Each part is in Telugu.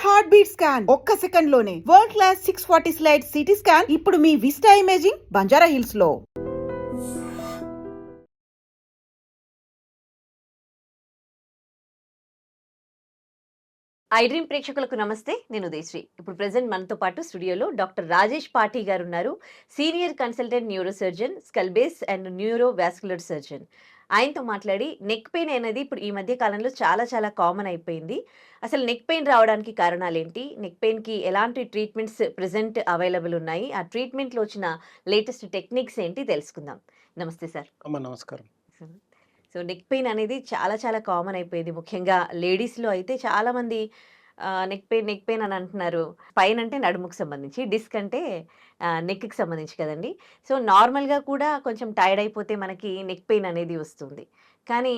హార్ట్ బీట్ స్కాన్ ఒక్క సెకండ్ లోనే world class 640 slide CT scan ఇప్పుడు మీ విస్టా ఇమేజింగ్ బంజారా హిల్స్ లో. ఐ డ్రీమ్ ప్రేక్షకులకు నమస్తే. నేను ఉదయశ్రీ. ఇప్పుడు ప్రెసెంట్ మనతో పాటు స్టూడియోలో డాక్టర్ రాజేష్ పాఠీ గారు ఉన్నారు. Senior consultant neuro surgeon, skull base and neuro vascular surgeon. ఆయనతో మాట్లాడి నెక్ పెయిన్ అనేది ఇప్పుడు ఈ మధ్య కాలంలో చాలా చాలా కామన్ అయిపోయింది. అసలు నెక్ పెయిన్ రావడానికి కారణాలేంటి, నెక్ పెయిన్కి ఎలాంటి ట్రీట్మెంట్స్ ప్రెసెంట్ అవైలబుల్ ఉన్నాయి, ఆ ట్రీట్మెంట్లో వచ్చిన లేటెస్ట్ టెక్నిక్స్ ఏంటి తెలుసుకుందాం. నమస్తే సార్. అమ్మ నమస్కారం. సో నెక్ పెయిన్ అనేది చాలా చాలా కామన్ అయిపోయింది. ముఖ్యంగా లేడీస్‌లో అయితే చాలామంది నెక్ పెయిన్ అని అంటున్నారు. స్పైన్ అంటే నడుముకి సంబంధించి, డిస్క్ అంటే నెక్‌కి సంబంధించి కదండీ. సో నార్మల్‌గా కూడా కొంచెం టైర్డ్ అయిపోతే మనకి నెక్ పెయిన్ అనేది వస్తుంది. కానీ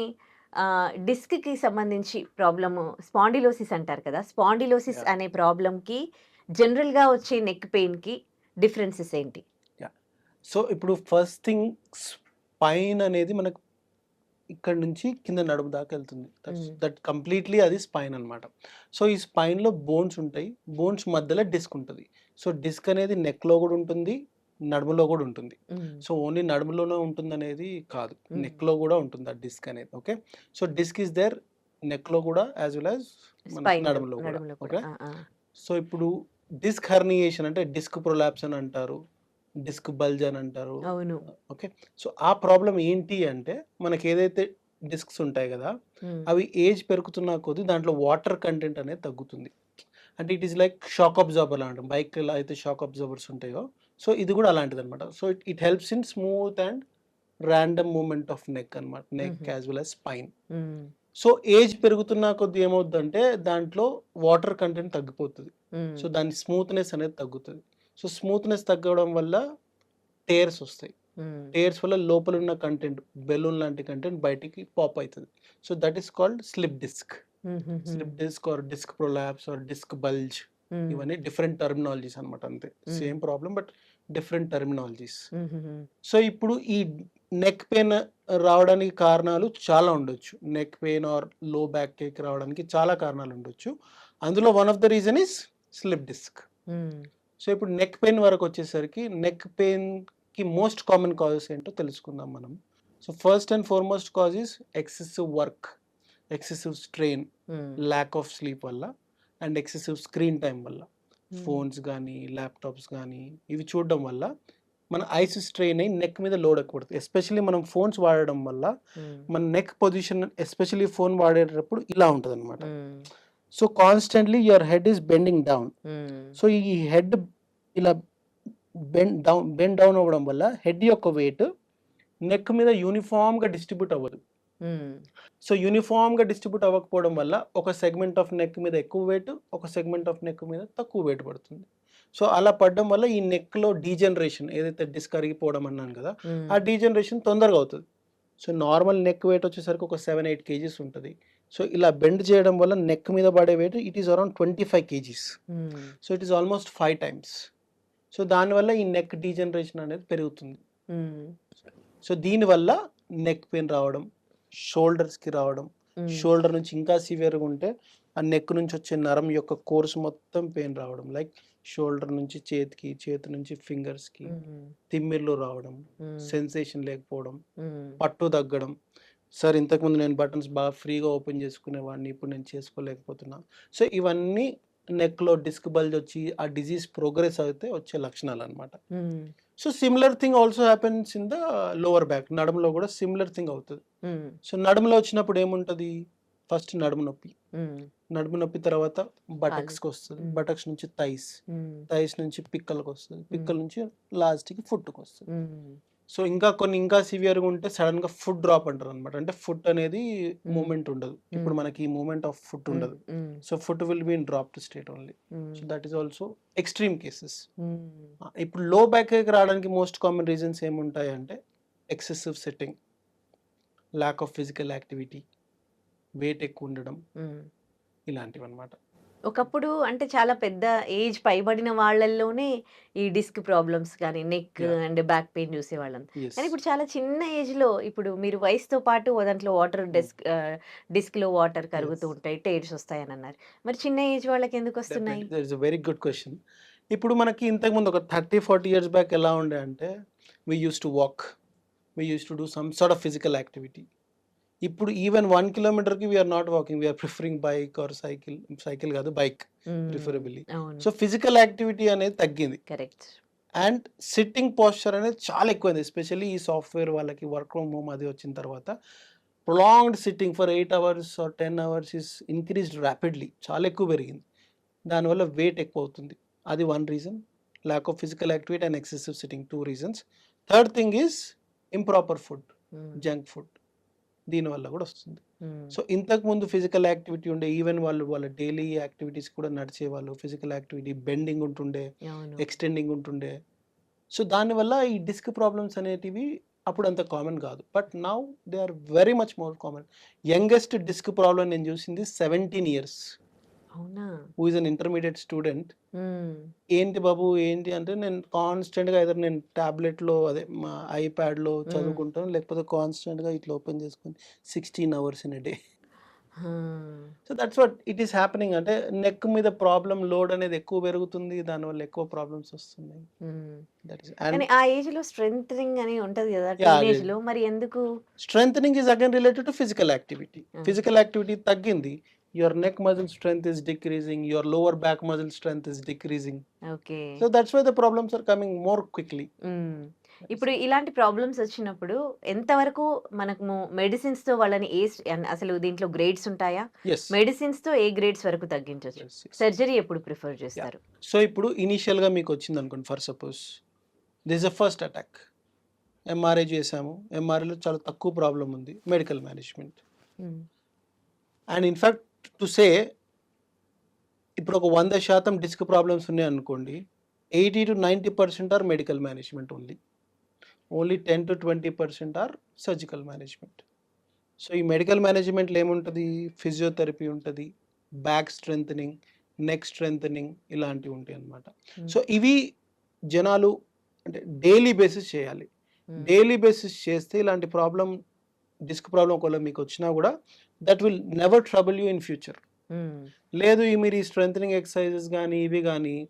డిస్క్‌కి సంబంధించి ప్రాబ్లము స్పాండిలోసిస్ అంటారు కదా! Spondylosis yeah! అనే ప్రాబ్లమ్‌కి జనరల్‌గా వచ్చే నెక్ పెయిన్‌కి డిఫరెన్సెస్ ఏంటి? యాహ్! సో ఇప్పుడు ఫస్ట్ థింగ్ స్పైన్ అనేది మనకు ఇక్కడ నుంచి కింద నడుము దాకా వెళ్తుంది. దట్ కంప్లీట్లీ అది స్పైన్ అనమాట. సో ఈ స్పైన్‌లో బోన్స్ ఉంటాయి. బోన్స్ మధ్యలో డిస్క్ ఉంటది. సో డిస్క్ అనేది నెక్‌లో కూడా ఉంటుంది, నడుములో కూడా ఉంటుంది. సో ఓన్లీ నడుములోనే ఉంటుందనేది కాదు. నెక్‌లో కూడా ఉంటుంది ఆ డిస్క్ అనేది. Okay. So disc is there నెక్‌లో కూడా యాజ్ వెల్ యాజ్ మన నడుములో కూడా. ఓకే. సో ఇప్పుడు డిస్క్ హెర్నియేషన్ అంటే డిస్క్ ప్రొలాప్స్ అని అంటారు. డిస్క్ బల్జ్ అని అంటారు. అవును. ఓకే. సో ఆ ప్రాబ్లమ్ ఏంటి అంటే మనకి ఏదైతే డిస్క్స్ ఉంటాయి కదా, అవి ఏజ్ పెరుగుతున్న కొద్దీ దాంట్లో వాటర్ కంటెంట్ అనేది తగ్గుతుంది. అంటే it is like shock absorber లా అంటాం. బైక్ ఎలా అయితే షాక్ అబ్జార్బర్స్ ఉంటాయో, సో ఇది కూడా అలాంటిది అనమాట. So it helps in smooth and random movement of neck అనమాట. Neck as well as spine. So age పెరుగుతున్న కొద్దీ ఏమవుతుందంటే దాంట్లో వాటర్ కంటెంట్ తగ్గిపోతుంది. సో దాని స్మూత్నెస్ అనేది తగ్గుతుంది. సో స్మూత్నెస్ తగ్గడం వల్ల టేర్స్ వస్తాయి. టేర్స్ వల్ల లోపల ఉన్న కంటెంట్, బెలూన్ లాంటి కంటెంట్ బయటికి పాప్ అవుతుంది. So that is called slip disc. Slip disc or disc prolapse or disc bulge, ఇవన్నీ డిఫరెంట్ టర్మినాలజీస్ అనమాట. అంతే, same problem but different terminologies. So ఇప్పుడు ఈ నెక్ పెయిన్ రావడానికి కారణాలు చాలా ఉండొచ్చు. Neck pain or low back ache రావడానికి చాలా కారణాలు ఉండొచ్చు. అందులో one of the reason is slip disc. So ఇప్పుడు నెక్ పెయిన్ వరకు వచ్చేసరికి నెక్ పెయిన్కి మోస్ట్ కామన్ కాజెస్ ఏంటో తెలుసుకుందాం మనం. So first and foremost cause is excessive work, excessive strain, lack of sleep వల్ల అండ్ ఎక్సెసివ్ స్క్రీన్ టైం వల్ల. ఫోన్స్ కానీ ల్యాప్టాప్స్ కానీ ఇవి చూడడం వల్ల మన ఐస్ స్ట్రెయిన్ అయ్యి నెక్ మీద లోడ్ ఎక్కువ పడుతుంది. ఎస్పెషల్లీ మనం ఫోన్స్ వాడడం వల్ల మన నెక్ పొజిషన్, ఎస్పెషల్లీ ఫోన్ వాడేటప్పుడు ఇలా ఉంటుంది అనమాట. So constantly your head is bending down. So ఈ హెడ్ ఇలా బెండ్ డౌన్ అవ్వడం వల్ల హెడ్ యొక్క వెయిట్ నెక్ మీద యూనిఫామ్గా డిస్ట్రిబ్యూట్ అవ్వదు. సో యూనిఫామ్గా డిస్ట్రిబ్యూట్ అవ్వకపోవడం వల్ల ఒక సెగ్మెంట్ ఆఫ్ నెక్ మీద ఎక్కువ వెయిట్, ఒక సెగ్మెంట్ ఆఫ్ నెక్ మీద తక్కువ వెయిట్ పడుతుంది. సో అలా పడడం వల్ల ఈ నెక్లో డీజనరేషన్, ఏదైతే డిస్క్ అరిగిపోవడం అన్నాను కదా, ఆ డీజనరేషన్ తొందరగా అవుతుంది. సో నార్మల్ నెక్ వెయిట్ వచ్చేసరికి ఒక 7-8 kgs ఉంటుంది. సో ఇలా బెండ్ చేయడం వల్ల నెక్ మీద పడే weight it is around 25 kgs. So it is almost 5 times. So దానివల్ల ఈ నెక్ డీజనరేషన్ అనేది పెరుగుతుంది. సో దీనివల్ల నెక్ పెయిన్ రావడం, షోల్డర్స్కి రావడం, షోల్డర్ నుంచి ఇంకా సివియర్గా ఉంటే ఆ నెక్ నుంచి వచ్చే నరం యొక్క కోర్స్ మొత్తం పెయిన్ రావడం, లైక్ షోల్డర్ నుంచి చేతికి, చేతి నుంచి ఫింగర్స్కి తిమ్మిర్లు రావడం, సెన్సేషన్ లేకపోవడం, పట్టు తగ్గడం. సార్ ఇంతకుముందు నేను బటన్స్ బాగా ఫ్రీగా ఓపెన్ చేసుకునేవాడిని, ఇప్పుడు నేను చేసుకోలేకపోతున్నా. సో ఇవన్నీ నెక్లో డిస్క్ బల్జ్ వచ్చి ఆ డిజీజ్ ప్రోగ్రెస్ అయితే వచ్చే లక్షణాలు అనమాట. So similar thing also happens in the lower back. నడుములో కూడా సిమిలర్ థింగ్ అవుతుంది. సో నడుములో వచ్చినప్పుడు ఏముంటుంది, ఫస్ట్ నడుము నొప్పి, నడుము నొప్పి తర్వాత బటక్స్కి వస్తుంది, బటక్స్ నుంచి థైస్ నుంచి పిక్కలకు వస్తుంది, పిక్కల నుంచి లాస్ట్కి ఫుట్కి వస్తుంది. సో ఇంకా సివియర్గా ఉంటే సడన్గా ఫుట్ డ్రాప్ అంటారు అనమాట. అంటే ఫుట్ అనేది మూమెంట్ ఉండదు. ఇప్పుడు మనకి ఈ మూమెంట్ ఆఫ్ ఫుట్ ఉండదు. So foot will be in dropped state only. So that is also extreme cases. ఇప్పుడు లో బ్యాక్ ఏక్ రావడానికి మోస్ట్ కామన్ రీజన్స్ ఏముంటాయి అంటే excessive sitting, lack of physical activity, weight ఎక్కువ ఉండడం, ఇలాంటివి అనమాట. ఒకప్పుడు అంటే చాలా పెద్ద ఏజ్ పైబడిన వాళ్ళల్లోనే ఈ డిస్క్ ప్రాబ్లమ్స్ కానీ, neck yeah! And back pain చూసేవాళ్ళం. యెస్. కానీ ఇప్పుడు చాలా చిన్న ఏజ్‌లో ఇప్పుడు మీరు వయసుతో పాటు దాంట్లో వాటర్ హ్మ్. డిస్క్‌లో వాటర్ కరుగుతూ యెస్. ఉంటాయి. టెయిర్స్ వస్తాయనన్నారు. మరి చిన్న ఏజ్ వాళ్ళకి ఎందుకొస్తున్నాయి? Definitely. That is a very good question. ఇప్పుడు మనకి ఇంతకుముందు ఒక 30, 40 ఇయర్స్ బ్యాక్ ఎలా ఉండే అంటే, we used to walk. We used to do some sort of physical activity. ఇప్పుడు ఈవెన్ 1 కిలోమీటర్‌కి we are not walking. We are preferring bike or cycle. Cycle కాదు బైక్ హ్మ్. ప్రిఫరబుల్లీ. అవును. సో, ఫిజికల్ యాక్టివిటీ అనేది తగ్గింది. కరెక్ట్. అండ్ సిట్టింగ్ పోస్చర్ అనేది చాలా ఎక్కువైంది. ఎస్పెషల్లీ ఈ సాఫ్ట్‌వేర్ వాళ్ళకి వర్క్ ఫ్రమ్ హోమ్ అది వచ్చిన తర్వాత prolonged sitting for 8 hours or 10 hours is increased rapidly. చాలా ఎక్కువ పెరిగింది. దానివల్ల వెయిట్ ఎక్కువవుతుంది. అది one reason. Lack of physical activity and excessive sitting 2 reasons. Third thing is improper food, hmm. Junk food. దీనివల్ల కూడా వస్తుంది. హ్మ్. సో, ఇంతకుముందు ఫిజికల్ యాక్టివిటీ ఉండే. ఈవెన్ వాళ్ళ డైలీ యాక్టివిటీస్ కూడా నడిచేవాళ్ళు. ఫిజికల్ యాక్టివిటీ, బెండింగ్ ఉంటుండే, అవును. ఎక్స్‌టెండింగ్ ఉంటుండే. సో, దానివల్ల ఈ డిస్క్ ప్రాబ్లమ్స్ అనేటివి అప్పుడు అంత కామన్ కాదు. But now they are very much more common. Youngest disc problem నేను చూసింది 17 ఇయర్స్. అవునా? Who is an intermediate student. Hmm. ఏంటి బాబు ఏంటి అంటే నేను కాన్స్టెంట్‌గా ఐదర్ నేను టాబ్లెట్‌లో అదే మా ఐప్యాడ్‌లో హ్మ్. చదువుకుంటాను. లేకపోతే కాన్స్టెంట్‌గా ఇట్లా ఓపెన్ చేసుకొని 16 అవర్స్ ఇన్ ఎ డే. ఆ! So, that's what it is happening. అంటే నెక్ మీద ప్రాబ్లమ్ లోడ్ అనేది ఎక్కువ పెరుగుతుంది. దానివల్ల ఎక్కువ ప్రాబ్లమ్స్ వస్తున్నాయి. హ్మ్. దట్ ఈస్ అండ్ కానీ ఆ ఏజ్‌లో స్ట్రెంథెనింగ్ అని ఉంటది గదా! యాహ్! అదే. టీనేజ్‌లో మరి ఎందుకు? Strengthening is again related to physical activity. ఆ! ఫిజికల్ యాక్టివిటీ తగ్గింది. Your neck muscle strength is decreasing. Your lower back muscle strength is decreasing. Okay. So, that's why the problems are coming more quickly. Hmm. ఇప్పుడు ఇలాంటి ప్రాబ్లమ్స్ వచ్చినప్పుడు ఎంతవరకు మనము మెడిసిన్స్‌తో వాళ్ళని అసలు దీంట్లో గ్రేడ్స్ ఉంటాయా? యెస్. మెడిసిన్స్‌తో ఏ గ్రేడ్స్ వరకు తగ్గించొచ్చు? యెస్. యెస్. సర్జరీ ఎప్పుడు ప్రిఫర్ యాహ్! చేస్తారు? సో, ఇప్పుడు ఇనీషియల్‌గా మీకొచ్చిందనుకోండి for suppose. This is a first attack. MRI చేసాము. ఎంఆర్ఐలో చాలా తక్కువ ప్రాబ్లమ్ ఉంది. Medical management. Hmm. And in fact to say ఇప్పుడు ఒక 100% డిస్క్ ప్రాబ్లమ్స్ ఉన్నాయనుకోండి. 80-90% are medical management only. Only 10-20% are surgical management. So, ఈ మెడికల్ మేనేజ్‌మెంట్‌లో ఏముంటది? ఫిజియోథెరపీ ఉంటది. బ్యాక్ స్ట్రెంథెనింగ్, నెక్ స్ట్రెంథెనింగ్ ఇలాంటివి ఉంటాయన్నమాట. హ్మ్. సో, ఇవి జనాలు అంటే డైలీ బేసిస్ చేయాలి. హ్మ్. డైలీ బేసిస్ చేస్తే ఇలాంటి డిస్క్ ప్రాబ్లమ్ ఒకవేళ మీకొచ్చినా గూడా that will never trouble you in future. హ్మ్. లేదు మీరు ఈ స్ట్రెంథెనింగ్ ఎక్సర్‌సైజెస్ గానీ, ఇవి గానీ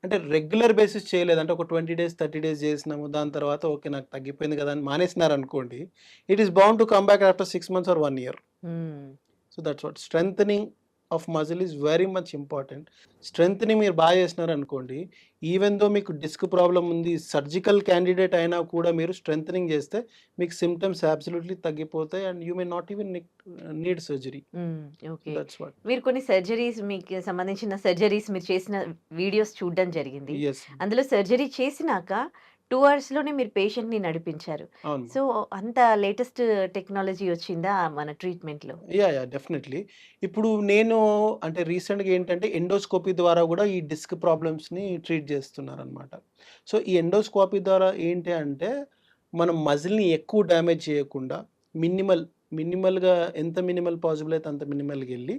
అంటే రెగ్యులర్ బేసిస్ చేయలేదు. అంటే ఒక 20 డేస్, 30 డేస్ చేసినాము. దాని తర్వాత ఓకే. నాకు తగ్గిపోయింది కదా! అని మానేసినారనుకోండి. It is bound to come back after 6 months or 1 year. Hmm. So, that's what strengthening of muscle is very much important. Strengthening మీరు బాగా చేసినారనుకోండి. ఈవెన్ దో మీకు డిస్క్ ప్రాబ్లమ్ ఉంది. సర్జికల్ క్యాండిడేట్ అయినా కూడా మీరు స్ట్రెంథెనింగ్ చేస్తే మీకు సింప్టమ్స్ అబ్సల్యూట్‌లీ తగ్గిపోతాయి. And you may not even need surgery. Hmm. So, okay. That's what. మీరు కొన్ని మీకు సంబంధించిన సర్జరీస్ మీరు చేసిన వీడియోస్ చూడడం జరిగింది. యెస్. అందులో సర్జరీ చేసినాక 2 అవర్స్‌లోనే మీరు పేషెంట్‌ని నడిపించారు. అవును. సో, అంత లేటెస్ట్ టెక్నాలజీ వచ్చిందా మన ట్రీట్‌మెంట్‌లో? యాహ్! డెఫినెట్‌లీ. ఇప్పుడు నేను అంటే రీసెంట్‌గా ఏంటంటే ఎండోస్కోపీ ద్వారా గూడా ఈ డిస్క్ ప్రాబ్లమ్స్‌ని ట్రీట్ జేస్తున్నారనమాట. సో, ఈ ఎండోస్కోపీ ద్వారా ఏంటి అంటే, మనం మజిల్‌ని ఎక్కువ డ్యామేజ్ చేయకుండా మినిమల్‌గా ఎంత మినిమల్ పాసిబుల్ అయితే అంత మినిమల్‌గెళ్ళి,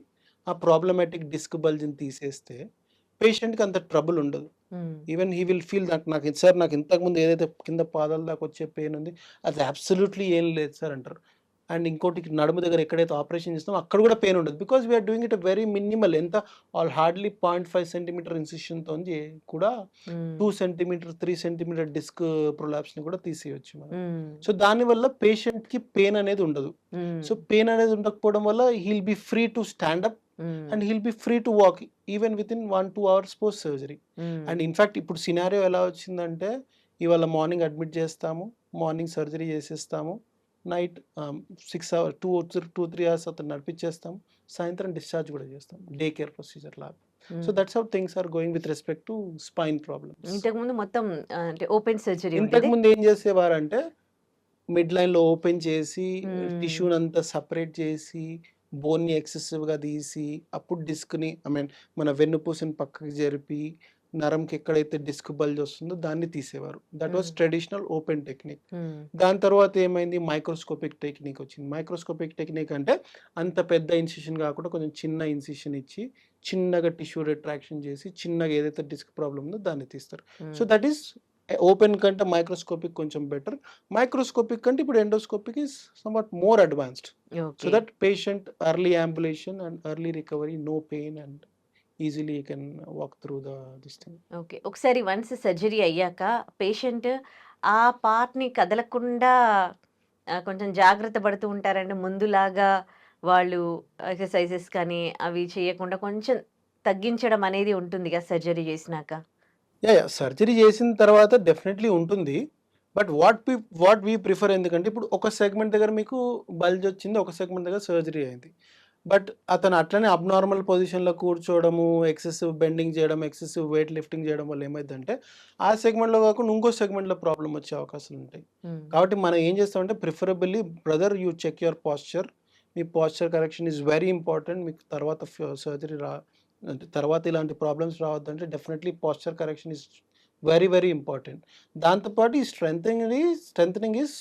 ఆ ప్రాబ్లమాటిక్ డిస్క్ బల్జ్‌ని తీసేస్తే పేషెంట్‌కి అంత ట్రబుల్ ఉండదు. హ్మ్. Even he will feel that sir నాకు ఇంతకుముందు ఏదైతే కింద పాదాల దాకా వచ్చే పెయిన్ ఉంది. అది అబ్సల్యూట్‌లీ ఏం లేదు సార్ అంటారు. అండ్ ఇంకోటి నడుము దగ్గర ఎక్కడైతే ఆపరేషన్ చేస్తామో అక్కడ కూడా పెయిన్ ఉండదు. Because we are doing it very minimal. ఎంత హార్డ్‌లీ 0.5 సెంటీమీటర్ ఇన్సిషన్‌తోని కూడా హ్మ్. 2 సెంటీమీటర్, 3 సెంటీమీటర్ డిస్క్ ప్రొలాప్స్‌ని కూడా తీసేయొచ్చు మనం. హ్మ్. సో, దానివల్ల పేషెంట్‌కి పెయిన్ అనేది ఉండదు. హ్మ్. సో, పెయిన్ అనేది ఉండకపోవడం వల్ల he'll be free to stand up hmm. And he'll be free to walk even within 1-2 hours post surgery. Hmm. And in fact ఇప్పుడు సినారియో ఎలా వచ్చిందంటే, ఇవాళ మార్నింగ్ అడ్మిట్ చేస్తాము. మార్నింగ్ సర్జరీ చేసేస్తాము. నైట్ 6 అవర్ 2-3 అవర్స్ అతన్ని నడిపించేస్తాం. సాయంత్రం డిశ్చార్జ్ కూడా చేస్తాం. డే కేర్ ప్రొసీజర్ లాగా. So, hmm. That's how things are going with respect to spine problems. ఇంతకుముందు మొత్తం అంటే ఓపెన్ సర్జరీ ఉండేది. ఇంతకుముందు ఏం చేసేవారంటే, మిడ్ లైన్‌లో ఓపెన్ చేసి, హ్మ్. టిష్యూనంతా సెపరేట్ చేసి, బోన్‌ని ఎక్సెసివ్‌గా తీసి, అప్పుడు డిస్క్‌ని ఐ మీన్ మన వెన్నుపూసని పక్కకి జరిపి, నరంకి ఎక్కడైతే డిస్క్ బల్జ్ వస్తుందో దాన్ని తీసేవారు. That was hmm. Traditional open technique. మ్మ్. దాని తర్వాత ఏమైంది, మైక్రోస్కోపిక్ టెక్నిక్ వచ్చింది. మైక్రోస్కోపిక్ టెక్నిక్ అంటే అంత పెద్ద ఇన్సిషన్ కాకుండా కొంచెం చిన్న ఇన్సిషన్ ఇచ్చి చిన్నగా టిష్యూ రిట్రాక్షన్ చేసి చిన్నగా ఏదైతే డిస్క్ ప్రాబ్లం ఉందో దాన్ని తీస్తారు. So hmm. That is open కంటే మైక్రోస్కోపిక్ కొంచెం బెటర్. మైక్రోస్కోపిక్ కంటే ఇప్పుడు endoscopic is somewhat more advanced. So okay. That patient early ambulation and early recovery, no pain and easily you can walk through this thing. Okay. ఒకసారి వన్స్ సర్జరీ అయ్యాక పేషెంట్ ఆ పార్ట్‌ని కదలకుండా కొంచెం జాగ్రత్త పడుతూ ఉంటారండి. ముందులాగా వాళ్ళు ఎక్సర్‌సైజెస్ కానీ అవి చేయకుండా కొంచెం తగ్గించడం అనేది ఉంటుంది కదా సర్జరీ చేసినాక. సర్జరీ చేసిన తర్వాత డెఫినెట్లీ ఉంటుంది. బట్ వాట్ వీ ప్రిఫర్, ఎందుకంటే ఇప్పుడు ఒక సెగ్మెంట్ దగ్గర మీకు బల్జ్ వచ్చింది, ఒక సెగ్మెంట్ దగ్గర సర్జరీ అయింది. బట్ అతను అట్లనే అబ్నార్మల్ పొజిషన్లో కూర్చోవడము, ఎక్సెసివ్ బెండింగ్ చేయడం, ఎక్సెసివ్ వెయిట్ లిఫ్టింగ్ చేయడం వల్ల ఏమైందంటే ఆ సెగ్మెంట్లో కాకుండా ఇంకో సెగ్మెంట్లో ప్రాబ్లం వచ్చే అవకాశాలు ఉంటాయి. హ్మ్. కాబట్టి మనం ఏం చేస్తామంటే preferably brother you check your posture. మీ posture correction is very important. మీకు తర్వాత సర్జరీ అంటే తర్వాత ఇలాంటి ప్రాబ్లమ్స్ రావద్దంటే definitely posture correction is very very important. దాంతోపాటు ఈ స్ట్రెంథనింగ్ ఈజ్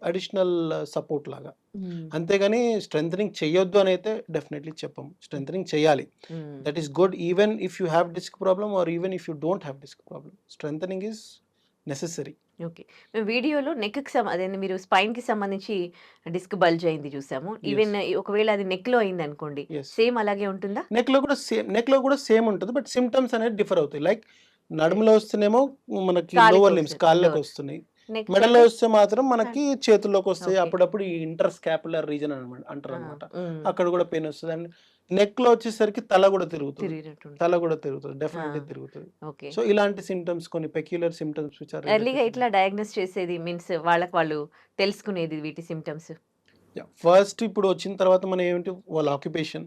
అడిషనల్ సపోర్ట్ లాగా. హ్మ్. అంతేగాని స్ట్రెంథనింగ్ చేయొద్దు అని అయితే డెఫినెట్లీ చెప్పము. స్ట్రెంథనింగ్ చేయాలి. Hmm. That is good even if you have disc problem or even if you don't have disc problem. Strengthening is necessary. Okay. మేము వీడియోలో నెక్‌కి అదే మీరు స్పైన్‌కి సంబంధించి డిస్క్ బల్జ్ అయింది చూసాము. ఈవెన్ ఒకవేళ అది నెక్‌లో అయిందనుకోండి. ఎస్. సేమ్ అలాగే ఉంటుందా? నెక్లో కూడా సేమ్ ఉంటుంది. బట్ సిమ్టమ్స్ అనేది డిఫర్ అవుతాయి. లైక్ నడుములో వస్తేనేమో మనకి కాలికి లోవర్ లిమ్స్ వస్తుంది. కాళ్ళకి లోవర్. వస్తున్నాయి. నెక్ మెడలో అయితే వస్తే మాత్రం మనకి చేతుల్లోకి వస్తాయి. ఓకే. అప్పుడప్పుడు ఈ ఇంటర్ స్కాపులర్ రీజన్ అంటారు ఆ! అనమాట. హ్మ్. అక్కడ కూడా పెయిన్ వస్తుంది. అండ్ నెక్లో వచ్చేసరికి తల కూడా తిరుగుతుంది. తిరిగినట్టుంటుంది. ఆ! డెఫినెట్లీ తిరుగుతుంది. ఓకే. సో ఇలాంటి సిమ్టమ్స్, కొన్ని పెక్యులర్ సిమ్టమ్స్ విచ్ ఆర్ ఎర్లీగా రిలేటెడ్. ఎట్లా డయాగ్నోస్ చేసేది? మీన్స్ వాళ్ళకి వాళ్ళు తెలుసుకునేది వీటి సిమ్టమ్స్? ఫస్ట్ ఇప్పుడు వచ్చిన తర్వాత మనం ఏమిటి, వాళ్ళ ఆక్యుపేషన్,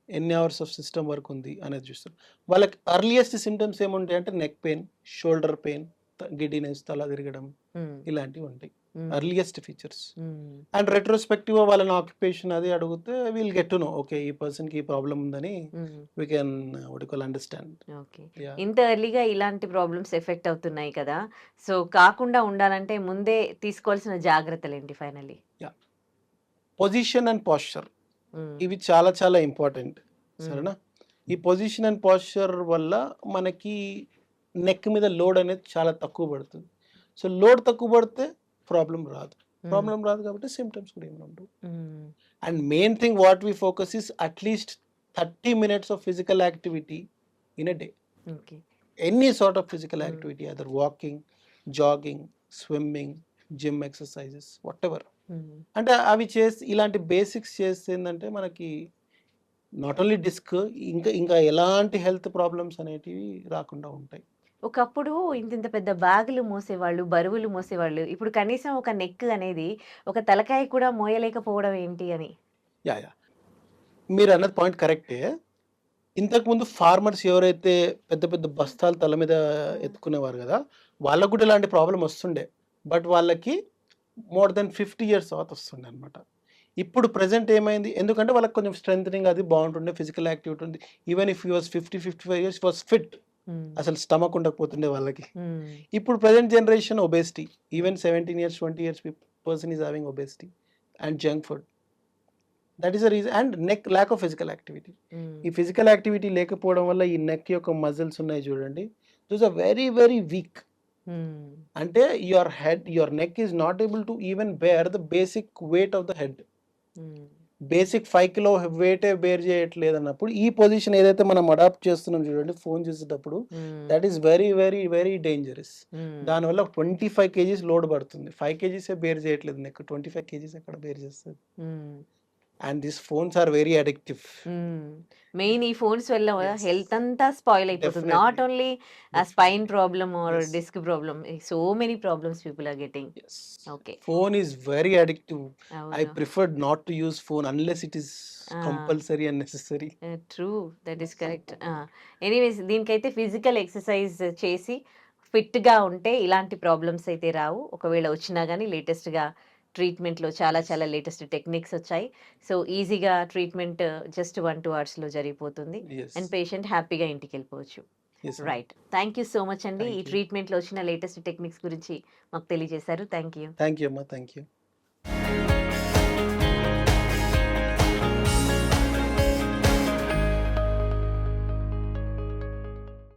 ఎన్ని అవర్స్ ఆఫ్ సిస్టమ్ వర్క్ ఉంది అనేది చూస్తాం. వాళ్ళకి అర్లియస్ట్ సిమ్టమ్స్ ఏముంటాయి అంటే neck pain, shoulder pain, giddiness, తల తిరగడం, హ్మ్. ఇలాంటివి ఉంటాయి హ్మ్. Earliest features. హ్మ్. అండ్ రెట్రోస్పెక్టివ్ వాళ్ళని ఆక్యుపేషన్ అది అడిగితే we'll get to know, okay ఈ పర్సన్కి ఈ ప్రాబ్లం ఉందని హ్మ్. We can understand. ఓకే. ఇంత ఎర్లీగా ఇలాంటి ప్రాబ్లమ్స్ ఎఫెక్ట్ అవుతున్నాయి కదా! సో, కాకుండా ఉండాలంటే ముందే తీసుకోవాల్సిన జాగ్రత్తలేంటి ఫైనల్లీ? పొజిషన్ అండ్ పాస్చర్ హ్మ్. ఇవి చాలా చాలా ఇంపార్టెంట్. హ్మ్. సరేనా? ఈ పొజిషన్ అండ్ పాస్చర్ వల్ల మనకి నెక్ మీద లోడ్ అనేది చాలా తక్కువ పడుతుంది. సో లోడ్ తక్కువ పడితే ప్రాబ్లం రాదు. హ్మ్. ప్రాబ్లం రాదు కాబట్టి సిమ్టమ్స్ కూడా ఏమి ఉండవు. Hmm. And main thing what we focus is at least 30 minutes of physical activity in a day. Okay. Any sort of physical hmm. Activity, other walking, jogging, swimming, gym exercises, whatever. Hmm. అంటే అవి చేసి ఇలాంటి బేసిక్స్ చేస్తే ఏంటంటే మనకి నాట్ ఓన్లీ డిస్క్, ఇంకా ఎలాంటి హెల్త్ ప్రాబ్లమ్స్ అనేటివి రాకుండా ఉంటాయి. ఒకప్పుడు ఇంతింత పెద్ద బ్యాగులు మోసేవాళ్ళు, బరువులు మోసేవాళ్ళు. ఇప్పుడు కనీసం ఒక నెక్ అనేది ఒక తలకాయ కూడా మోయలేకపోవడం ఏంటి అని. యాహ్! మీరు అన్నది పాయింట్ కరెక్టే. ఇంతకుముందు ఫార్మర్స్ ఎవరైతే పెద్ద పెద్ద బస్తాలు తల మీద ఎత్తుకునేవారు కదా! వాళ్ళకి కూడా ఇలాంటి ప్రాబ్లమ్ వస్తుండే. బట్ వాళ్ళకి మోర్ దెన్ 50 years తర్వాత వస్తుండే అనమాట. ఇప్పుడు ప్రెజెంట్ ఏమైంది, ఎందుకంటే వాళ్ళకి కొంచెం స్ట్రెంథనింగ్ అది బాగుంటుండే, ఫిజికల్ యాక్టివిటీ ఉంది. Even if you was 55 years was fit. హ్మ్. అసలు స్టమక్ ఉండకపోతుండే వాళ్ళకి. హ్మ్. ఇప్పుడు present generation obesity. Even 17 years, 20 years person is having obesity and junk food. That is the reason. And lack of physical activity. హ్మ్. ఈ ఫిజికల్ యాక్టివిటీ లేకపోవడం వల్ల ఈ నెక్ యొక్క మజిల్స్ ఉన్నాయి చూడండి, those are very very weak. Hmm. అంటే your neck is not able to even bear the basic weight of the head. Hmm. Basic 5 kilo వెయిటే బేర్ చేయట్లేదు అన్నప్పుడు ఈ పొజిషన్ ఏదైతే మనం అడాప్ట్ చేస్తున్నాం చూడండి ఫోన్ చేసేటప్పుడు, hmm. That is very very very dangerous. Hmm. దానివల్ల 25 kgs లోడ్ పడుతుంది. 5 kgs బేర్ చేయట్లేదు నెక్, 25 kgs ఎక్కడ బేర్ చేస్తుంది. Hmm. And this phones are very addictive. Hmm. Main ఈ ఫోన్స్ వల్ల Yes. హెల్త్ అంతా స్పాయిల్ అయిపోతుంది. Not Definitely. Only Definitely. Spine problem or Yes. Disc problem. So many problems people are getting. Yes. Okay. Phone is very addictive. I అవును. preferred not to use phone unless it is ఆ! compulsory and necessary. True. That is correct. Anyways దీనికైతే ఫిజికల్ ఎక్సర్సైజ్ చేసి ఫిట్‌గా ఉంటే ఇలాంటి ప్రాబ్లమ్స్ అయితే రావు. ఒకవేళ వచ్చినా గానీ లేటెస్ట్‌గా ట్రీట్మెంట్‌లో చాలా Yes. చాలా లేటెస్ట్ టెక్నిక్స్ వచ్చాయి. సో ఈజీగా ట్రీట్మెంట్ జస్ట్ 1, 2 అవర్స్‌లో జరిగిపోతుంది. Yes. అండ్ పేషెంట్ హ్యాపీగా ఇంటికెళ్ళిపోవచ్చు. Right. Thank you so much అండి. Thank ఈ you. ట్రీట్మెంట్‌లో వచ్చిన లేటెస్ట్ టెక్నిక్స్ గురించి మాకు తెలియజేశారు. Thank you. థ్యాంక్ యూ అమ్మా. Thank you.